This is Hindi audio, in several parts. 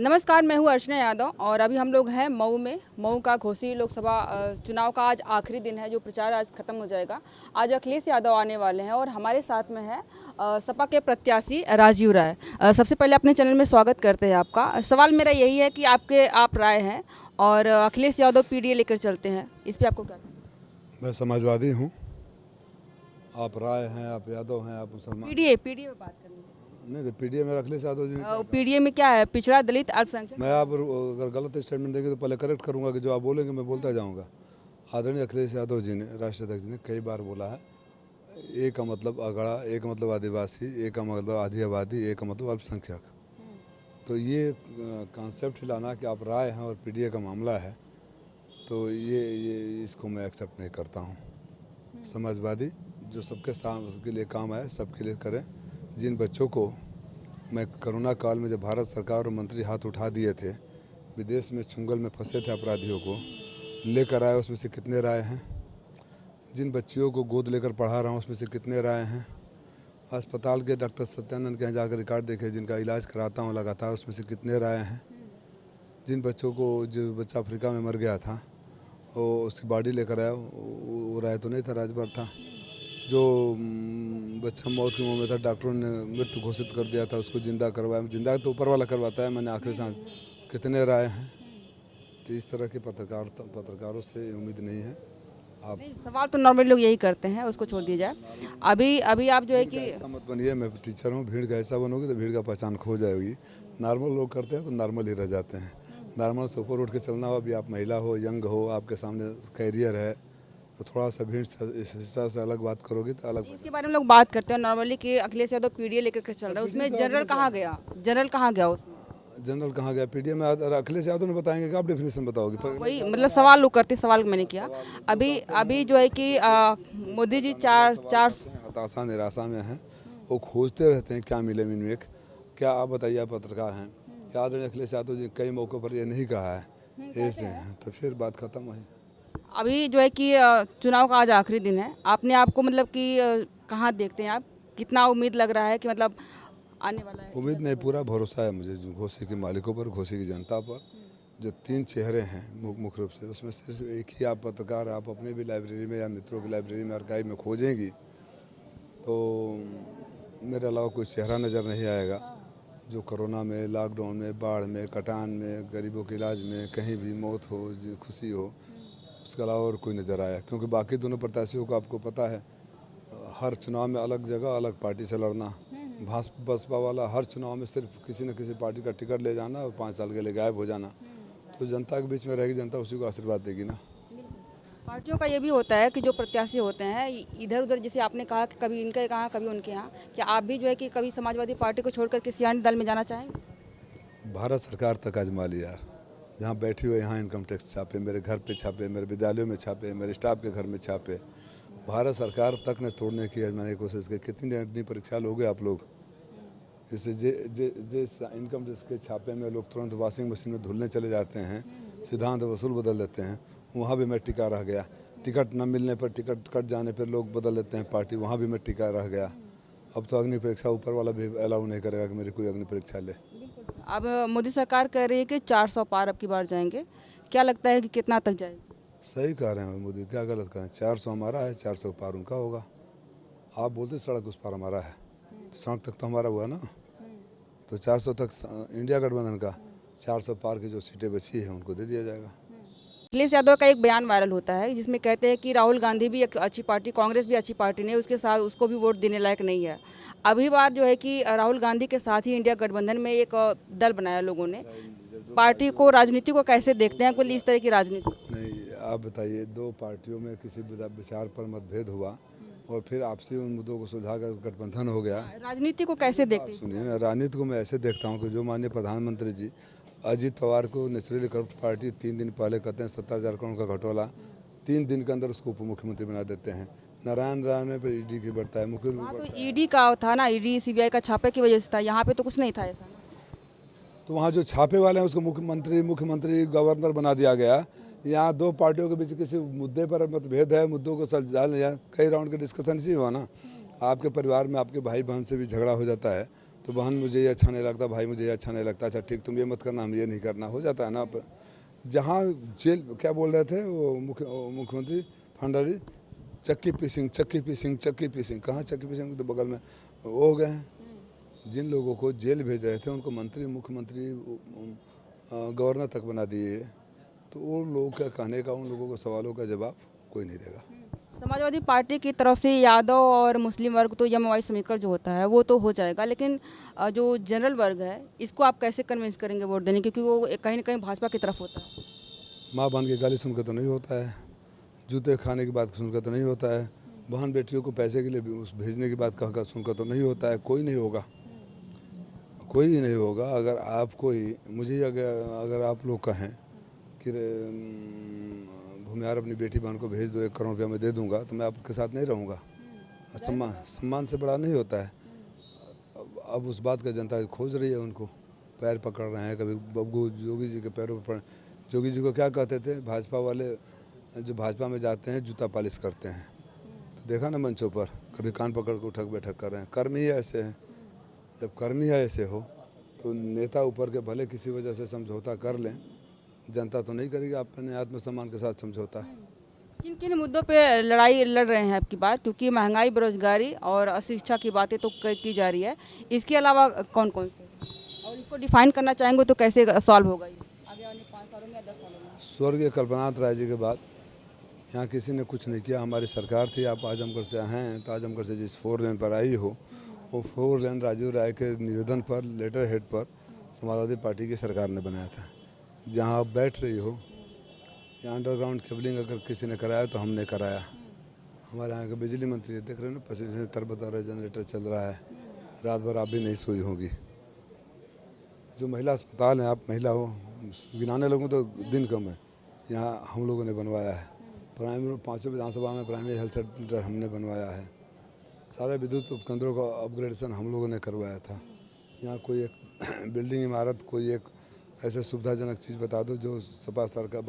नमस्कार, मैं हूँ अर्चना यादव और अभी हम लोग हैं मऊ में। मऊ का घोसी लोकसभा चुनाव का आज आखिरी दिन है, जो प्रचार आज खत्म हो जाएगा। आज अखिलेश यादव आने वाले हैं और हमारे साथ में है सपा के प्रत्याशी राजीव राय। सबसे पहले अपने चैनल में स्वागत करते हैं आपका। सवाल मेरा यही है कि आप राय हैं और अखिलेश यादव पीडीए लेकर चलते हैं, इस पर आपको क्या कहना है? मैं समाजवादी हूँ। आप राय हैं, आप यादव हैं, आप मुसलमान। पीडीए में बात करनी है। नहीं तो पीडीए में अखिलेश यादव जी ने पीडीए में क्या है? पिछड़ा, दलित, अल्पसंख्यक। मैं आप अगर गलत स्टेटमेंट देंगे तो पहले करेक्ट करूँगा कि जो आप बोलेंगे मैं बोलता जाऊँगा। आदरणीय अखिलेश यादव जी ने, राष्ट्रीय अध्यक्ष जी ने कई बार बोला है, ए का मतलब अगड़ा, ए का मतलब आदिवासी, ए का मतलब आधी आबादी, ए का मतलब अल्पसंख्यक। तो ये कॉन्सेप्ट लाना कि आप राय हैं और पीडीए का मामला है, तो ये इसको मैं एक्सेप्ट नहीं करता हूँ। समाजवादी जो सबके लिए काम आए, सबके लिए करें। जिन बच्चों को मैं कोरोना काल में जब भारत सरकार और मंत्री हाथ उठा दिए थे, विदेश में चुंगल में फंसे थे अपराधियों को लेकर आए, उसमें से कितने राय हैं? जिन बच्चियों को गोद लेकर पढ़ा रहा हूँ, उसमें से कितने राय हैं? अस्पताल के डॉक्टर सत्यानंद के यहाँ जाकर रिकॉर्ड देखे, जिनका इलाज कराता हूँ लगातार, उसमें से कितने राय हैं? जिन बच्चों को, जो बच्चा अफ्रीका में मर गया था, वो उसकी बॉडी लेकर आया, वो राय तो नहीं था, राजभर था। जो बच्चा मौत के मुंह में था, डॉक्टरों ने मृत्यु घोषित कर दिया था, उसको जिंदा करवाया। जिंदा तो ऊपर वाला करवाता है, मैंने आखिरी सांस। कितने राय हैं? तो इस तरह के पत्रकारों से उम्मीद नहीं है। आप नहीं, सवाल तो नॉर्मली लोग यही करते हैं, उसको छोड़ दिया जाए। अभी आप जो है कि ऐसा मत बनिए, मैं टीचर हूँ। भीड़ का ऐसा बनोगे तो भीड़ का पहचान खो जाएगी। नॉर्मल लोग करते हैं तो नॉर्मल ही रह जाते हैं। नॉर्मल से ऊपर उठ के चलना हो। अभी आप महिला हो, यंग हो, आपके सामने कैरियर है, तो थोड़ा सा भीड़ इस हिस्सा से अलग बात करोगे तो अलग। इसके बारे में लोग बात करते हैं नॉर्मली कि अखिलेश यादव पीडीए लेकर के चल रहा है, उसमें जनरल कहाँ गया? उसमें जनरल कहाँ गया? पीडीए में अखिलेश यादव ने बताएंगे कि आप डेफिनेशन बताओगे? वही मतलब सवाल लोग करते, सवाल मैंने किया। अभी जो है कि मोदी जी चार हताशा निराशा में हैं, वो खोजते रहते हैं क्या मिले इनमें। क्या आप बताइए, आप पत्रकार हैं, क्या आदरणीय अखिलेश यादव जी कई मौक़ों पर ये नहीं कहा है ऐसे हैं, तो फिर बात खत्म हुई। अभी जो है कि चुनाव का आज आखिरी दिन है। आपने आपको मतलब कि कहाँ देखते हैं आप? कितना उम्मीद लग रहा है कि मतलब आने वाला है? उम्मीद नहीं, पूरा भरोसा है मुझे जो घोसी के मालिकों पर, घोसी की जनता पर। जो 3 चेहरे हैं मुख्य रूप से, उसमें सिर्फ एक ही आप पत्रकार, आप अपने भी लाइब्रेरी में या मित्रों की लाइब्रेरी में, आर्काइव में खोजेंगी तो मेरे अलावा कोई चेहरा नज़र नहीं आएगा जो कोरोना में, लॉकडाउन में, बाढ़ में, कटान में, गरीबों के इलाज में, कहीं भी मौत हो, खुशी हो, उसके अलावा और कोई नज़र आया। क्योंकि बाकी दोनों प्रत्याशियों को आपको पता है, हर चुनाव में अलग जगह अलग पार्टी से लड़ना। बसपा वाला हर चुनाव में सिर्फ किसी न किसी पार्टी का टिकट ले जाना और 5 साल के लिए गायब हो जाना। तो जनता के बीच में रहेगी, जनता उसी को आशीर्वाद देगी ना। पार्टियों का ये भी होता है कि जो प्रत्याशी होते हैं इधर उधर, जैसे आपने कहा कि कभी इनके कहाँ कभी उनके यहाँ, क्या आप भी जो है कि कभी समाजवादी पार्टी को छोड़कर किसी अन्य दल में जाना चाहेंगे? भारत सरकार तक आजमा ली यार। जहाँ बैठी हुए यहाँ इनकम टैक्स छापे, मेरे घर पे छापे, मेरे विद्यालयों में छापे, मेरे स्टाफ के घर में छापे। भारत सरकार तक ने तोड़ने की मैंने कोशिश की। कितनी अग्नि परीक्षा लोगे आप लोग? जैसे जिस इनकम टैक्स के छापे में लोग तुरंत वॉशिंग मशीन में धुलने चले जाते हैं, सिद्धांत वसूल बदल देते हैं, वहाँ भी मैं टिका रह गया। टिकट न मिलने पर, टिकट कट जाने पर लोग बदल देते हैं पार्टी, वहाँ भी मैं टिका रह गया। अब तो अग्नि परीक्षा ऊपर वाला भी अलाउ नहीं करेगा कि मेरी कोई अग्नि परीक्षा ले। अब मोदी सरकार कह रही है कि 400 पार अब की बार जाएंगे, क्या लगता है कि कितना तक जाएगी? सही कह रहे हैं मोदी, क्या गलत करें? 400 हमारा है, 400 पार उनका होगा। आप बोलते सड़क उस पार हमारा है, तो सड़क तक तो हमारा हुआ ना। तो 400 तक इंडिया गठबंधन का, 400 पार की जो सीटें बची हैं उनको दे दिया जाएगा। अखिलेश यादव का एक बयान वायरल होता है जिसमें कहते हैं कि राहुल गांधी भी एक अच्छी पार्टी, कांग्रेस भी अच्छी पार्टी नहीं, उसके साथ उसको भी वोट देने लायक नहीं है। अभी बार जो है कि राहुल गांधी के साथ ही इंडिया गठबंधन में एक दल बनाया लोगों ने। पार्टी को, राजनीति को कैसे देखते हैं? कोई इस तरह की राजनीति नहीं, आप बताइए, 2 पार्टियों में किसी विचार पर मतभेद हुआ और फिर आपसी उन मुद्दों को सुलझाकर गठबंधन हो गया। राजनीति को कैसे देखते हैं? सुनिए ना, राजनीति को मैं ऐसे देखता हूँ कि जो माननीय प्रधानमंत्री जी अजीत पवार को नेचुरली करप्ट पार्टी 3 दिन पहले कहते हैं 70,000 करोड़ का घोटाला, 3 दिन के अंदर उसको उप मुख्यमंत्री बना देते हैं। नारायण राय में पर ईडी की बढ़ता है, मुख्य हाँ, तो ईडी का था ना, ईडी सीबीआई का छापे की वजह से था, यहाँ पे तो कुछ नहीं था ऐसा। तो वहाँ जो छापे वाले हैं उसको मुख्यमंत्री गवर्नर बना दिया गया। यहाँ 2 पार्टियों के बीच किसी मुद्दे पर मतभेद है, मुद्दों को सुलझा लिया, कई राउंड के डिस्कशन से हुआ ना। आपके परिवार में आपके भाई बहन से भी झगड़ा हो जाता है, तो बहन मुझे ये अच्छा नहीं लगता, भाई मुझे ये अच्छा नहीं लगता, अच्छा ठीक तुम ये मत करना, हम ये नहीं करना, हो जाता है ना। जहाँ जेल क्या बोल रहे थे वो मुख्यमंत्री भंडारी, चक्की पीसिंग, कहाँ चक्की पीसिंग, तो बगल में वो हो गए हैं। जिन लोगों को जेल भेज रहे थे उनको मंत्री, मुख्यमंत्री, गवर्नर तक बना दिए। तो उन लोगों का कहने का, उन लोगों को सवालों का जवाब कोई नहीं देगा। समाजवादी पार्टी की तरफ से यादव और मुस्लिम वर्ग तो यमवाई समीकरण जो होता है वो तो हो जाएगा, लेकिन जो जनरल वर्ग है इसको आप कैसे कन्विंस करेंगे वोट देने, क्योंकि वो कहीं ना कहीं भाजपा की तरफ होता है। माँ बहन की गाली सुनकर तो नहीं होता है, जूते खाने की बात सुनकर तो नहीं होता है, बहन बेटियों को पैसे के लिए भी उस भेजने की बात कहकर सुनकर तो नहीं होता है। कोई नहीं होगा, कोई नहीं होगा। अगर आप कोई मुझे अगर आप लोग कहें कि भूमिहार अपनी बेटी बहन को भेज दो, 1 करोड़ रुपया मैं दे दूंगा, तो मैं आपके साथ नहीं रहूँगा। सम्मान से बड़ा नहीं होता है। अब उस बात का जनता खोज रही है, उनको पैर पकड़ रहे हैं। कभी बब्बू जोगी जी के पैरों पर जोगी जी को क्या कहते थे भाजपा वाले, जो भाजपा में जाते हैं जूता पालिश करते हैं, तो देखा ना मंचों पर, कभी कान पकड़ के उठक बैठक कर रहे हैं। कर्म ही ऐसे हैं। जब कर्म ही ऐसे हो तो नेता ऊपर के भले किसी वजह से समझौता कर लें, जनता तो नहीं करेगी अपने आत्मसम्मान के साथ समझौता। किन किन मुद्दों पे लड़ाई लड़ रहे हैं आपकी बात, क्योंकि महंगाई, बेरोजगारी और अशिक्षा की बातें तो की जा रही है, इसके अलावा कौन कौन से, और इसको डिफाइन करना चाहेंगे तो कैसे सॉल्व होगा ये आगे आने 5 सालों में या 10 सालों में? स्वर्गीय कल्पनाथ राय जी के बाद यहाँ किसी ने कुछ नहीं किया। हमारी सरकार थी, आप आजमगढ़ से हैं तो आजमगढ़ से जिस 4 लेन पर आई हो, वो 4 लेन राजीव राय के निवेदन पर, लेटर हेड पर समाजवादी पार्टी की सरकार ने बनाया था। जहाँ आप बैठ रही हो, यहाँ अंडरग्राउंड केबलिंग अगर किसी ने कराया तो हमने कराया। हमारे यहाँ के बिजली मंत्री देख रहे हैं ना, पसीने से तरबतर रहे, जनरेटर चल रहा है, रात भर आप भी नहीं सोई होगी। जो महिला अस्पताल हैं, आप महिला हो, गिनाने लगूँ तो दिन कम है, यहाँ हम लोगों ने बनवाया है। प्राइमरी 5 विधानसभा में प्राइमरी हेल्थ सेंटर हमने बनवाया है। सारे विद्युत उपकेंद्रों का अपग्रेडेशन हम लोगों ने करवाया था। यहाँ कोई एक बिल्डिंग, इमारत, कोई एक ऐसे सुविधाजनक चीज़ बता दो जो सपा सरकार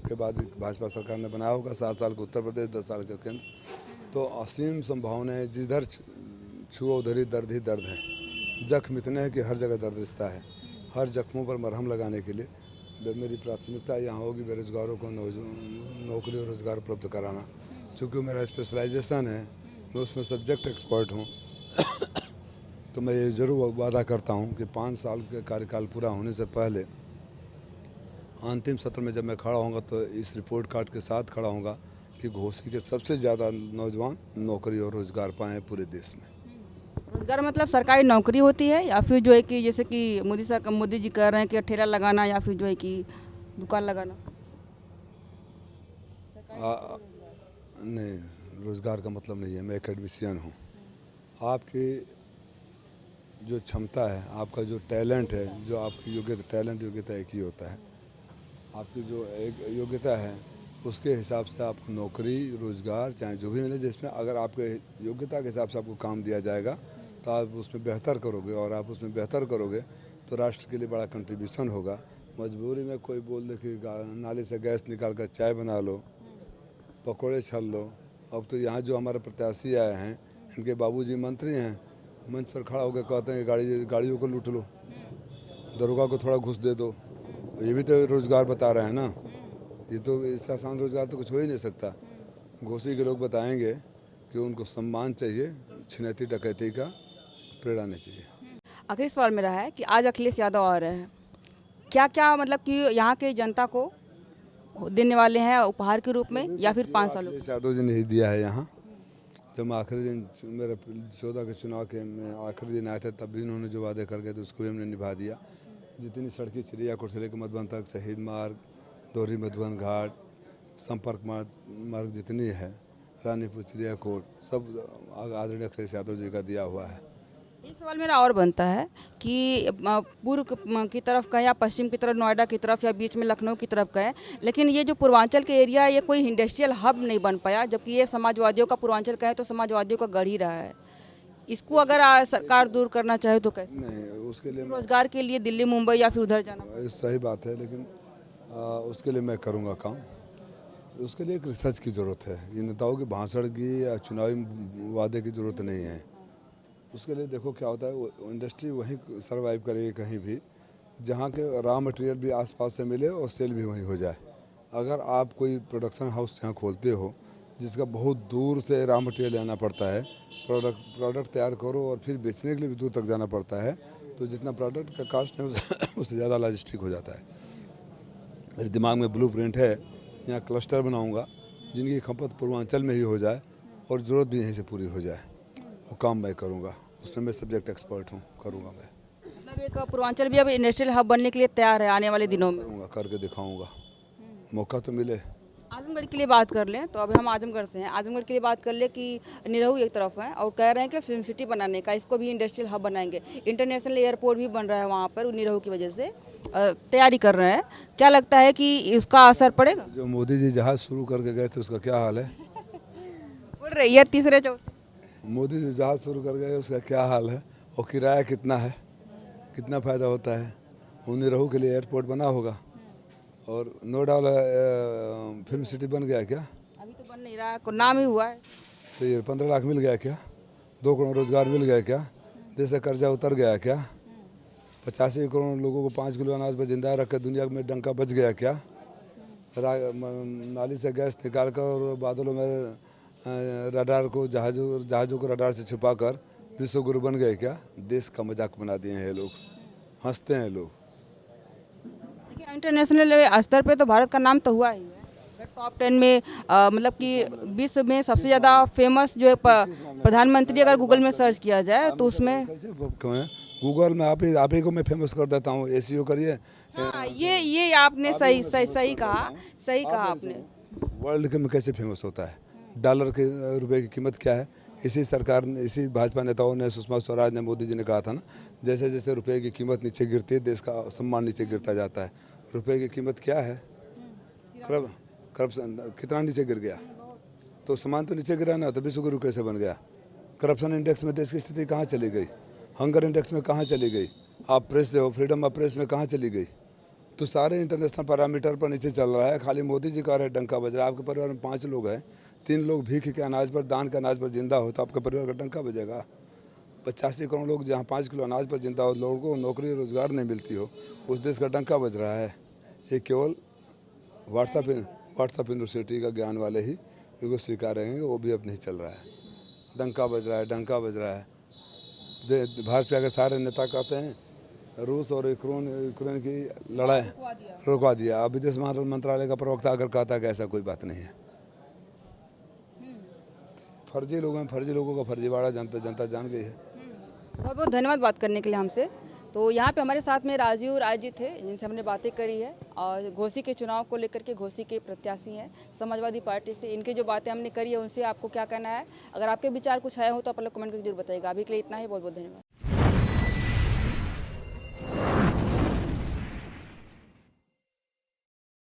के बाद भाजपा सरकार ने बनाया होगा। 7 साल का उत्तर प्रदेश, 10 साल का केंद्र, तो असीम संभावनाएं, जिधर छुओ उधर ही दर्द है। जख्म इतने हैं कि हर जगह दर्द रिश्ता है। हर जख्मों पर मरहम लगाने के लिए मेरी प्राथमिकता यहाँ होगी बेरोजगारों को नौकरी और रोज़गार उपलब्ध कराना। चूँकि मेरा स्पेशलाइजेशन है, मैं उसमें सब्जेक्ट एक्सपर्ट हूँ, तो मैं ये ज़रूर वादा करता हूँ कि 5 साल के कार्यकाल पूरा होने से पहले अंतिम सत्र में जब मैं खड़ा होऊंगा तो इस रिपोर्ट कार्ड के साथ खड़ा होऊंगा कि घोसी के सबसे ज़्यादा नौजवान नौकरी और रोज़गार पाएँ पूरे देश में। रोजगार मतलब सरकारी नौकरी होती है, या फिर जो है कि जैसे कि मोदी जी कह रहे हैं कि ठेला लगाना, या फिर जो है कि दुकान लगाना? नहीं, रोज़गार का मतलब नहीं है। मैं एकेडमिशियन हूँ। आपकी जो क्षमता है, आपका जो टैलेंट है, जो आपकी योग्यता, टैलेंट योग्यता एक ही होता है। आपकी जो एक योग्यता है उसके हिसाब से आपको नौकरी, रोज़गार चाहे जो भी मिले, जिसमें अगर आपके योग्यता के हिसाब से आपको काम दिया जाएगा तो आप उसमें बेहतर करोगे, और आप उसमें बेहतर करोगे तो राष्ट्र के लिए बड़ा कंट्रीब्यूशन होगा। मजबूरी में कोई बोल दे कि नाली से गैस निकाल कर चाय बना लो, पकौड़े छल लो। अब तो यहाँ जो हमारे प्रत्याशी आए हैं, इनके बाबूजी मंत्री हैं, मंच पर खड़ा होकर कहते हैं कि गाड़ियों को लूट लो, दरोगा को थोड़ा घूस दे दो। ये भी तो रोज़गार बता रहे हैं ना। ये तो इससे आसान रोज़गार तो कुछ हो ही नहीं सकता। घोसी के लोग बताएंगे कि उनको सम्मान चाहिए, छिनैती डकैती का प्रेरणा नहीं चाहिए। आखिरी सवाल मेरा है कि आज अखिलेश यादव आ रहे हैं, क्या क्या मतलब कि यहाँ के जनता को देने वाले हैं उपहार के रूप में, या फिर 5 सालों? अखिलेश यादव जी ने ही दिया है। यहाँ जब मैं आखिरी दिन, मेरे 14 के चुनाव के में आखिरी दिन आए थे, तब भी उन्होंने जो वादे करके तो उसको भी हमने निभा दिया। जितनी सड़कें चिड़ियाकोट से लेकर मधुबन तक, शहीद मार्ग, दोहरी मधुबन घाट, संपर्क मार्ग जितनी है, रानीपुर, चिड़ियाकोट, सब आदरणीय अखिलेश यादव जी का दिया हुआ है। एक सवाल मेरा और बनता है कि पूर्व की तरफ का या पश्चिम की तरफ नोएडा की तरफ या बीच में लखनऊ की तरफ का है, लेकिन ये जो पूर्वांचल के एरिया है ये कोई इंडस्ट्रियल हब नहीं बन पाया, जबकि ये समाजवादियों का, पूर्वांचल का है तो समाजवादियों का गढ़ ही रहा है। इसको अगर सरकार दूर करना चाहे तो कैसे? नहीं, उसके लिए रोजगार के लिए दिल्ली, मुंबई या फिर उधर जाना? सही बात है, लेकिन उसके लिए मैं करूँगा काम। उसके लिए एक रिसर्च की ज़रूरत है। ये नेताओं के भाषण की या चुनावी वादे की ज़रूरत नहीं है। उसके लिए देखो क्या होता है, वो इंडस्ट्री वहीं सर्वाइव करेगी कहीं भी जहाँ के रॉ मटेरियल भी आसपास से मिले और सेल भी वहीं हो जाए। अगर आप कोई प्रोडक्शन हाउस यहाँ खोलते हो जिसका बहुत दूर से रॉ मटेरियल लाना पड़ता है, प्रोडक्ट तैयार करो और फिर बेचने के लिए भी दूर तक जाना पड़ता है, तो जितना प्रोडक्ट का कास्ट है उससे ज़्यादा लॉजिस्टिक हो जाता है। मेरे दिमाग में ब्लूप्रिंट है, यहाँ क्लस्टर बनाऊंगा जिनकी खपत पूर्वांचल में ही हो जाए और ज़रूरत भी यहीं से पूरी हो जाए। वो काम मैं करूँगा, उसमें मैं सब्जेक्ट एक्सपर्ट हूँ, करूँगा मैं। मतलब एक पूर्वांचल भी अब इंडस्ट्रियल हब बनने के लिए तैयार है आने वाले दिनों में। करूँगा, करके दिखाऊँगा, मौका तो मिले। आजमगढ़ के लिए बात कर लें तो अभी हम आजमगढ़ से हैं। आजमगढ़ के लिए बात कर ले कि निरहू एक तरफ है और कह रहे हैं कि फिल्म सिटी बनाने का, इसको भी इंडस्ट्रियल हब बनाएंगे। इंटरनेशनल एयरपोर्ट भी बन रहा है वहाँ पर निरहू की वजह से, तैयारी कर रहे हैं। क्या लगता है कि इसका असर पड़ेगा? जो मोदी जी जहाज़ शुरू करके गए थे उसका क्या हाल है? बोल रही है तीसरे चौथे। मोदी जी जहाज़ शुरू कर गए उसका क्या हाल है और किराया कितना है, कितना फ़ायदा होता है? उन्हीं रहू के लिए एयरपोर्ट बना होगा और नो डाउट फिल्म सिटी बन गया क्या? अभी तो बन नहीं रहा, नाम ही हुआ है। तो ये 15 लाख मिल गया क्या? 2 करोड़ रोजगार मिल गया क्या? देश का कर्जा उतर गया क्या? 85 करोड़ लोगों को 5 किलो अनाज पर जिंदा रख कर दुनिया में डंका बच गया क्या? नाली से गैस निकाल कर और बादलों में रडार को जहाज़ों को रडार से छुपाकर विश्व गुरु बन गए क्या? देश का मजाक बना दिए हैं लोग, हंसते हैं लोग। देखिए इंटरनेशनल स्तर पे तो भारत का नाम तो हुआ ही है। अगर टॉप 10 में मतलब कि विश्व में सबसे ज़्यादा फेमस जो है प्रधानमंत्री अगर गूगल में सर्च किया जाए तो उसमें कैसे गूगल में आप ही को मैं फेमस कर देता हूँ, एसईओ करिए। हाँ, ये आपने सही कहा आपने। वर्ल्ड के में कैसे फेमस होता है? डॉलर के रुपए की कीमत क्या है? इसी सरकार ने, इसी भाजपा नेताओं ने, सुषमा स्वराज ने, मोदी जी ने कहा था ना, जैसे जैसे रुपए की कीमत नीचे गिरती है देश का सम्मान नीचे गिरता जाता है। रुपए की कीमत क्या है? करप्शन कितना नीचे गिर गया? तो सम्मान तो नीचे गिरा ना, तो विश्व गुरु कैसे बन गया? करप्शन इंडेक्स में देश की स्थिति कहाँ चली गई? हंगर इंडेक्स में कहाँ चली गई? आप प्रेस से हो, फ्रीडम ऑफ प्रेस में कहाँ चली गई? तो सारे इंटरनेशनल पैरामीटर पर नीचे चल रहा है। खाली मोदी जी का डंका बज रहा है। आपके परिवार में 5 लोग हैं, 3 लोग भीख के अनाज पर, दान के अनाज पर जिंदा हो, तो आपके परिवार का डंका बजेगा? 85 करोड़ लोग जहाँ 5 किलो अनाज पर जिंदा हो, लोगों को नौकरी रोजगार नहीं मिलती हो, उस देश का डंका बज रहा है। ये केवल व्हाट्सएप यूनिवर्सिटी का ज्ञान वाले ही इसको स्वीकार रहेंगे, वो भी अब नहीं चल रहा है। डंका बज रहा है, डंका बज रहा है। भाजपा के सारे नेता कहते हैं रूस और यूक्रेन की लड़ाई रुकवा दिया। अब विदेश मंत्रालय का प्रवक्ता अगर कहता है कि ऐसा कोई बात नहीं है। फर्जी लोग हैं, फर्जी लोगों का फर्जीवाड़ा जनता जान गई है। बहुत बहुत धन्यवाद बात करने के लिए हमसे। तो यहाँ पे हमारे साथ में राजीव राय जी थे जिनसे हमने बातें करी है और घोसी के चुनाव को लेकर के, घोसी के प्रत्याशी हैं समाजवादी पार्टी से। इनकी जो बातें हमने करी है उनसे आपको क्या कहना है? अगर आपके विचार कुछ है हो तो आप लोग कमेंट करके जरूर बताइएगा। अभी के लिए इतना ही, बहुत बहुत धन्यवाद।